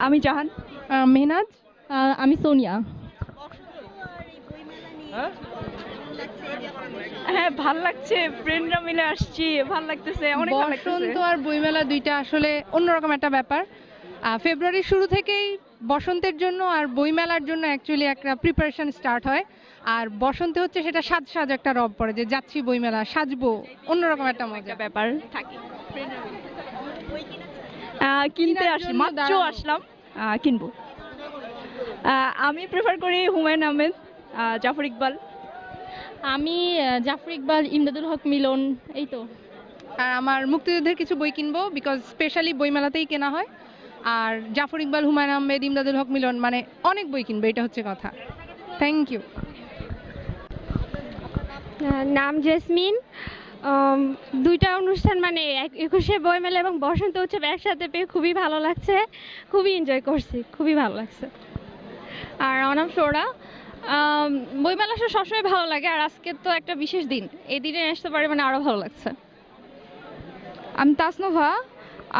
আমি জাহান। মেহনাজ। আমি সোনিয়া। হ্যাঁ, ভাল লাগছে, ফ্রেন্ডরা মিলে আসছি, ভাল লাগতেছে, অনেক ভালো লাগতেছে। বসন্ত আর বইমেলা দুইটা আসলে অন্যরকম একটা ব্যাপার। ফেব্রুয়ারির শুরু থেকেই বসন্তের জন্য আর বইমেলার জন্য অ্যাকচুয়ালি একটা প্রিপারেশন স্টার্ট হয়। আর বসন্তে হচ্ছে সেটা সাজ সাজ একটা রব পড়ে যে যাচ্ছি বইমেলা সাজবো, অন্যরকম একটা মজা ব্যাপার থাকে। কিনতে আসি, মাত্র আসলাম, কিনবো। আমি প্রেফার করি হুমায়ুন আহমেদ, জাফর ইকবাল। আমি জাফর ইকবাল, ইমদাদুল হক মিলন, এই তো। আর আমার মুক্তিযুদ্ধের কিছু বই কিনবো, বিকজ স্পেশালি বইমেলাতেই কেনা হয়। আর জাফর ইকবাল, হুমায়ুন আহমেদ, ইমদাদুল হক মিলন, মানে অনেক বই কিনবো, এটা হচ্ছে কথা। Thank you. নাম জেসমিন। দুইটা অনুষ্ঠান মানে 21শে বইমেলা এবং বসন্ত উৎসব একসাথে পেয়ে খুবই ভালো লাগছে, খুবই এনজয় করছি, খুবই ভালো লাগছে। আর আমার নাম ফ্লোরা। বইমেলা আসলে সবসময় ভালো লাগে, আর আজকে তো একটা বিশেষ দিন, এই দিনে আসতে পারি মানে আরও ভালো লাগছে। আমি তাসনোভা।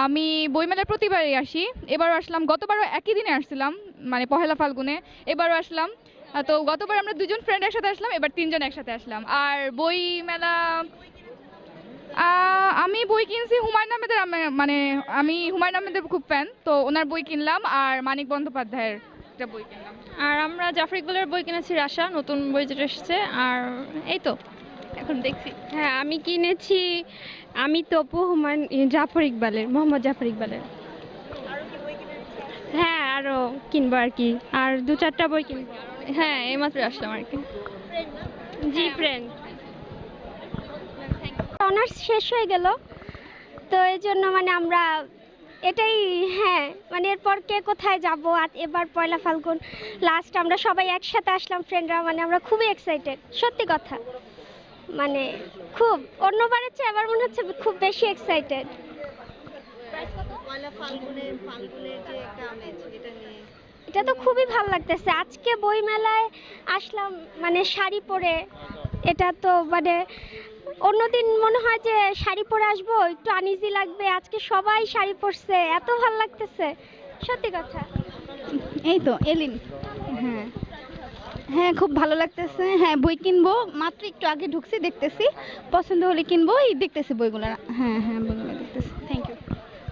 আমি বইমেলায় প্রতিবারই আসি, এবারও আসলাম, গতবারও একই দিনে আসছিলাম, মানে পহেলা ফাল্গুনে, এবারও আসলাম। তো গতবার আমরা দুজন ফ্রেন্ড একসাথে আসলাম, এবার তিনজন একসাথে আসলাম। আর বই মেলা আমি বই কিনছি হুমায়ুন আহমেদের, মানে আমি হুমায়ুন আহমেদের খুব ফ্যান, তো ওনার বই কিনলাম, আর মানিক বন্দ্যোপাধ্যায়ের একটা বই কিনলাম। আর আমরা জাফর ইকবালের বই কিনেছি, রাশা, নতুন বই যেটা এসেছে। আর এই তো এখন দেখছি। হ্যাঁ, আমি কিনেছি আমি তপু জাফর ইকবালের, মোহাম্মদ জাফর ইকবালের। হ্যাঁ, আরও কিনবো আর কি, আর 2-4টা বই কিনবো। হ্যাঁ, এইমাত্র আসলাম আর কি। জি ফ্রেন্ড। অনার্স শেষ হয়ে গেল, তো এই জন্য মানে আমরা এটাই, হ্যাঁ মানে এরপর কে কোথায় যাব। আর এবার পয়লা ফাল্গুন লাস্ট আমরা সবাই একসাথে আসলাম ফ্রেন্ডরা, মানে আমরা খুবই এক্সাইটেড, সত্যি কথা। মানে খুব অন্যবারের চেয়ে এবার মনে হচ্ছে খুব বেশি এক্সাইটেড। এটা তো খুবই ভালো লাগতেছে। আজকে বই মেলায় আসলাম মানে শাড়ি পরে, এটা তো মানে অন্যদিন মনে হয় যে শাড়ি পরে আসবো একটু আনইজি লাগবে, আজকে সবাই শাড়ি পরছে, এত ভালো লাগতেছে, সত্যি কথা। এই তো এলিন। হ্যাঁ হ্যাঁ, খুব ভালো লাগতেছে। হ্যাঁ, বই কিনবো, মাত্র একটু আগে ঢুকছি, দেখতেছি পছন্দ হলে কিনবো, এই দেখতেছি বইগুলো। হ্যাঁ হ্যাঁ, বইগুলো দেখতেছি। Thank you.